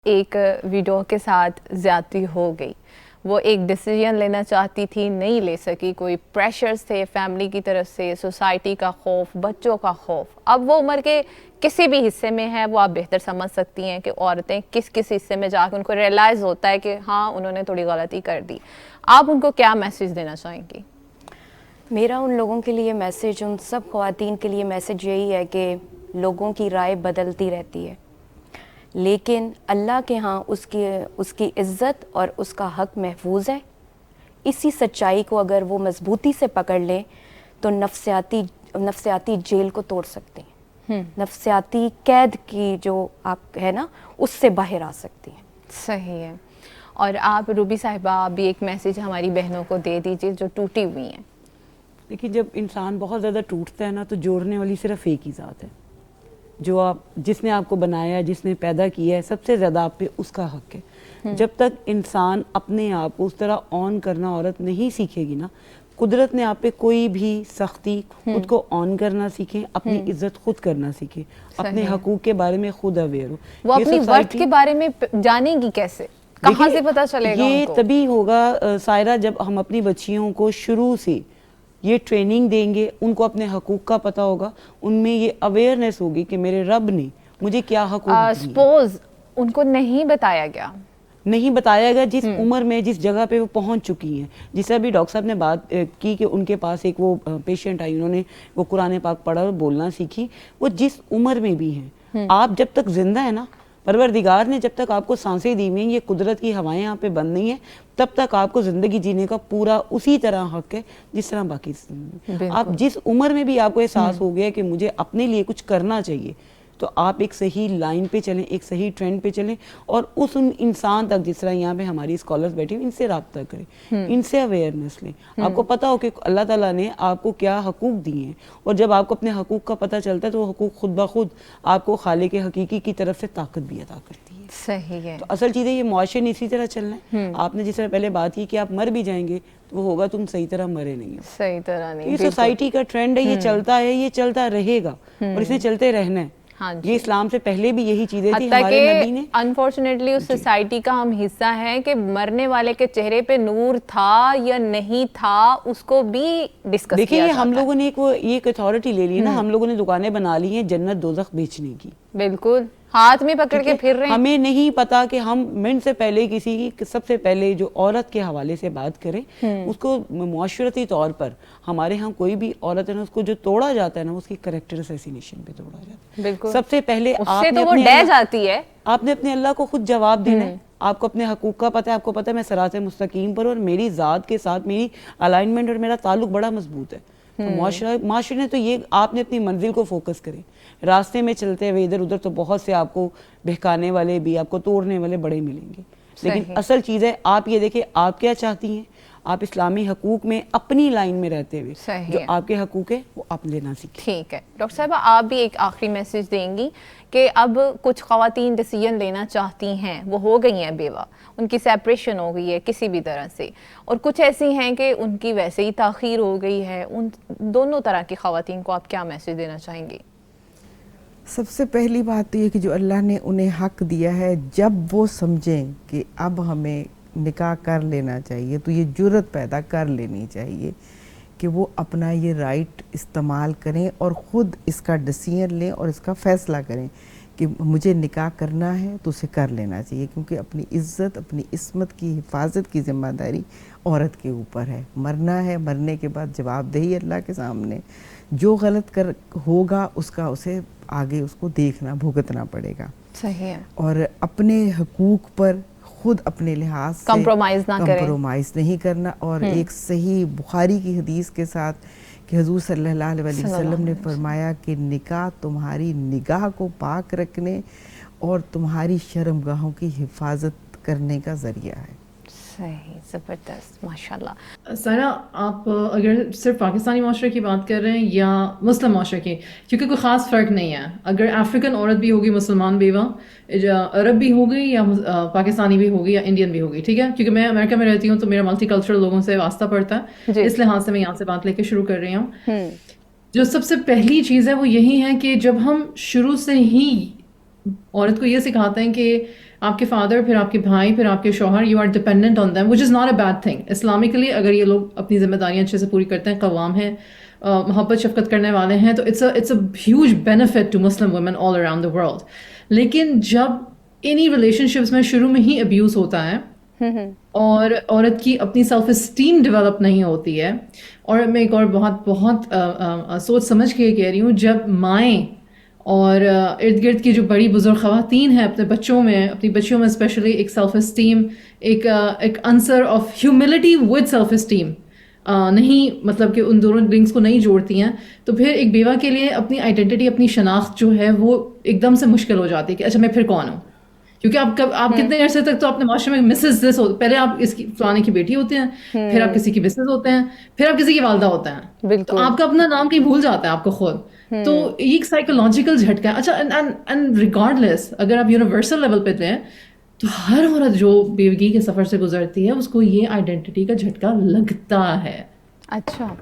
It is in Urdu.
ایک ویڈیو کے ساتھ زیادتی ہو گئی. وہ ایک ڈیسیجن لینا چاہتی تھی, نہیں لے سکی, کوئی پریشرز تھے فیملی کی طرف سے, سوسائٹی کا خوف, بچوں کا خوف. اب وہ عمر کے کسی بھی حصے میں ہے, وہ آپ بہتر سمجھ سکتی ہیں کہ عورتیں کس کس حصے میں جا کے ان کو ریئلائز ہوتا ہے کہ ہاں انہوں نے تھوڑی غلطی کر دی. آپ ان کو کیا میسیج دینا چاہیں گی؟ میرا ان لوگوں کے لیے میسیج, ان سب خواتین کے لیے میسیج یہی ہے کہ لوگوں کی رائے بدلتی رہتی ہے, لیکن اللہ کے ہاں اس کی عزت اور اس کا حق محفوظ ہے. اسی سچائی کو اگر وہ مضبوطی سے پکڑ لیں تو نفسیاتی جیل کو توڑ سکتے ہیں, نفسیاتی قید کی جو آپ ہے نا اس سے باہر آ سکتی ہیں. صحیح ہے. اور آپ روبی صاحبہ, آپ بھی ایک میسیج ہماری بہنوں کو دے دیجیے جو ٹوٹی ہوئی ہیں. دیکھیے, جب انسان بہت زیادہ ٹوٹتا ہے نا تو جوڑنے والی صرف ایک ہی ذات ہے, جو جس نے آپ کو بنایا ہے, جس نے پیدا کیا ہے, سب سے زیادہ آپ پہ اس کا حق ہے. جب تک انسان اپنے آپ کو اس طرح آن کرنا عورت نہیں سیکھے گی نا, قدرت نے آپ پہ کوئی بھی سختی, خود کو آن کرنا سیکھیں, اپنی عزت خود کرنا سیکھیں, اپنے حقوق کے بارے میں خود اویئر ہو. وہ اپنی ورتھ کے بارے میں جانے گی کیسے, کہاں سے پتہ چلے گا؟ یہ تبھی ہوگا سائرہ جب ہم اپنی بچیوں کو شروع سے یہ ٹریننگ دیں گے, ان کو اپنے حقوق کا پتہ ہوگا, ان میں یہ اویئرنیس ہوگی کہ میرے رب نے مجھے کیا حقوق دیے. سپوز ان کو نہیں بتایا گیا جس عمر میں جس جگہ پہ وہ پہنچ چکی ہیں. جیسے ابھی ڈاکٹر صاحب نے بات کی کہ ان کے پاس ایک وہ پیشنٹ آئی, انہوں نے وہ قرآن پاک پڑھا اور بولنا سیکھی. وہ جس عمر میں بھی ہیں, آپ جب تک زندہ ہیں نا, پروردگار نے جب تک آپ کو سانسیں دی ہوئی ہیں, یہ قدرت کی ہوائیں یہاں پہ بند نہیں ہیں, تب تک آپ کو زندگی جینے کا پورا اسی طرح حق ہے جس طرح باقی. آپ جس عمر میں بھی آپ کو احساس ہو گیا کہ مجھے اپنے لیے کچھ کرنا چاہیے, تو آپ ایک صحیح لائن پہ چلیں, ایک صحیح ٹرینڈ پہ چلیں, اور اس انسان تک, جس طرح یہاں پہ ہماری اسکالرز بیٹھے ہوئے, ان سے رابطہ کریں, ان سے اویئرنیس لیں. آپ کو پتہ ہو کہ اللہ تعالیٰ نے آپ کو کیا حقوق دیے ہیں, اور جب آپ کو اپنے حقوق کا پتہ چلتا ہے تو وہ حقوق خود بخود آپ کو خالق حقیقی کی طرف سے طاقت بھی عطا کرتی ہے. صحیح ہے. تو اصل چیز ہے یہ معاشرے نے اسی طرح چلنا ہے. آپ نے جس طرح پہلے بات کی کہ آپ مر بھی جائیں گے تو وہ ہوگا تم صحیح طرح مرے نہیں ہو, صحیح طرح نہیں. یہ سوسائٹی کا ٹرینڈ ہے, یہ چلتا ہے, یہ چلتا رہے گا, اور اس نے چلتے رہنا ہے. یہ اسلام سے پہلے بھی یہی چیزیں تھی. ہمارے نبی نے انفارچونیٹلی اس سوسائٹی کا ہم حصہ ہیں کہ مرنے والے کے چہرے پہ نور تھا یا نہیں تھا, اس کو بھی ڈسکس کیا دیکھیے, جاتا ہے. ہم لوگوں نے ایک اتھارٹی لے لی نا, ہم لوگوں نے دکانیں بنا لی ہیں جنت دوزخ بیچنے کی. بالکل ہاتھ میں پکڑ کے پھر رہے ہیں. ہمیں نہیں پتا کہ ہم منٹ سے پہلے کسی کی سب سے پہلے جو عورت کے حوالے سے بات کریں, اس کو معاشرتی طور پر ہمارے ہاں کوئی بھی عورت ہے نا, اس کو جو توڑا جاتا ہے نا, اس کی کریکٹر اسیسینیشن پہ توڑا جاتا ہے. بالکل. سب سے پہلے آپ نے اپنے اللہ کو خود جواب دینا ہے. آپ کو اپنے حقوق کا پتہ ہے, آپ کو پتہ ہے میں صراط مستقیم پر, اور میری ذات کے ساتھ میری الائنمنٹ اور میرا تعلق بڑا مضبوط ہے. معاشرے نے تو یہ, آپ نے اپنی منزل کو فوکس کریں. راستے میں چلتے ہوئے ادھر ادھر تو بہت سے آپ کو بہکانے والے بھی, آپ کو توڑنے والے بڑے ملیں گے, لیکن اصل چیز ہے آپ یہ دیکھیں آپ کیا چاہتی ہیں. آپ اسلامی حقوق میں اپنی لائن میں رہتے ہوئے جو آپ کے حقوق ہیں وہ آپ لینا سیکھیں. ٹھیک ہے ڈاکٹر صاحبہ, آپ بھی ایک آخری میسج دیں گی کہ اب کچھ خواتین ڈیسیجن لینا چاہتی ہیں, وہ ہو گئی ہیں بیوہ, ان کی سیپریشن ہو گئی ہے کسی بھی طرح سے, اور کچھ ایسی ہیں کہ ان کی ویسے ہی تاخیر ہو گئی ہے, ان دونوں طرح کی خواتین کو آپ کیا میسج دینا چاہیں گی؟ سب سے پہلی بات تو یہ کہ جو اللہ نے انہیں حق دیا ہے, جب وہ سمجھیں کہ اب ہمیں نکاح کر لینا چاہیے تو یہ جرت پیدا کر لینی چاہیے کہ وہ اپنا یہ رائٹ استعمال کریں اور خود اس کا ڈیسیژن لیں اور اس کا فیصلہ کریں کہ مجھے نکاح کرنا ہے تو اسے کر لینا چاہیے, کیونکہ اپنی عزت, اپنی عصمت کی حفاظت کی ذمہ داری عورت کے اوپر ہے. مرنا ہے, مرنے کے بعد جواب دہی اللہ کے سامنے, جو غلط ہوگا اس کا اسے آگے اس کو دیکھنا, بھگتنا پڑے گا. صحیح ہے. اور اپنے حقوق پر خود اپنے لحاظ سے کمپرومائز نہیں کرنا, اور ایک صحیح بخاری کی حدیث کے ساتھ کہ حضور صلی اللہ علیہ وسلم نے فرمایا کہ نکاح تمہاری نگاہ کو پاک رکھنے اور تمہاری شرمگاہوں کی حفاظت کرنے کا ذریعہ ہے. صحیح, زبردست, ماشاءاللہ. سارا, آپ اگر صرف پاکستانی معاشرے کی بات کر رہے ہیں یا مسلم معاشرے کی, کیونکہ کوئی خاص فرق نہیں ہے, اگر افریقن عورت بھی ہوگی مسلمان بیوہ, عرب بھی ہوگی یا پاکستانی بھی ہوگی یا انڈین بھی ہوگی, ٹھیک ہے, کیونکہ میں امریکہ میں رہتی ہوں تو میرا ملٹی کلچرل لوگوں سے واسطہ پڑتا ہے, اس لحاظ سے میں یہاں سے بات لے کے شروع کر رہی ہوں. جو سب سے پہلی چیز ہے وہ یہی ہے کہ جب ہم شروع سے ہی عورت کو یہ سکھاتے ہیں کہ آپ کے فادر، پھر آپ کے بھائی، پھر آپ کے شوہر، you are dependent on them, which is not a bad thing. Islamically اگر یہ لوگ اپنی ذمہ داریاں اچھے سے پوری کرتے ہیں، قوام ہیں، محبت شفقت کرنے والے ہیں، تو it's a huge benefit to Muslim women all around the world. لیکن جب انہی ریلیشن شپس میں شروع میں ہی ابیوز ہوتا ہے اور عورت کی اپنی سیلف اسٹیم ڈیولپ نہیں ہوتی ہے، اور میں ایک اور بہت بہت سوچ سمجھ کے یہ کہہ رہی ہوں، جب مائیں اور ارد گرد کی جو بڑی بزرگ خواتین ہیں اپنے بچوں میں، اپنی بچیوں میں اسپیشلی ایک سیلف اسٹیم، ایک answer of humility with self esteem نہیں، مطلب کہ ان دونوں لنکس کو نہیں جوڑتی ہیں، تو پھر ایک بیوہ کے لیے اپنی آئیڈینٹی، اپنی شناخت جو ہے وہ ایک دم سے مشکل ہو جاتی ہے کہ اچھا میں پھر کون ہوں. کیونکہ آپ کتنے عرصے تک تو اپنے معاشرے میں مسز دس ہوتے، پہلے آپ اس کی فلانے کی بیٹی ہوتے ہیں، پھر آپ کسی کی مسز ہوتے ہیں، پھر آپ کسی کی والدہ ہوتے ہیں، تو آپ کا اپنا نام کہیں بھول جاتا ہے آپ کو خود. تو یہ ایک سائیکولوجیکل جھٹکا ہے. اچھا اینڈ ریگارڈلیس اگر آپ یونیورسل لیول پہ لیں تو ہر عورت جو بیوگی کے سفر سے گزرتی ہے اس کو یہ آئیڈینٹی کا جھٹکا لگتا ہے. اچھا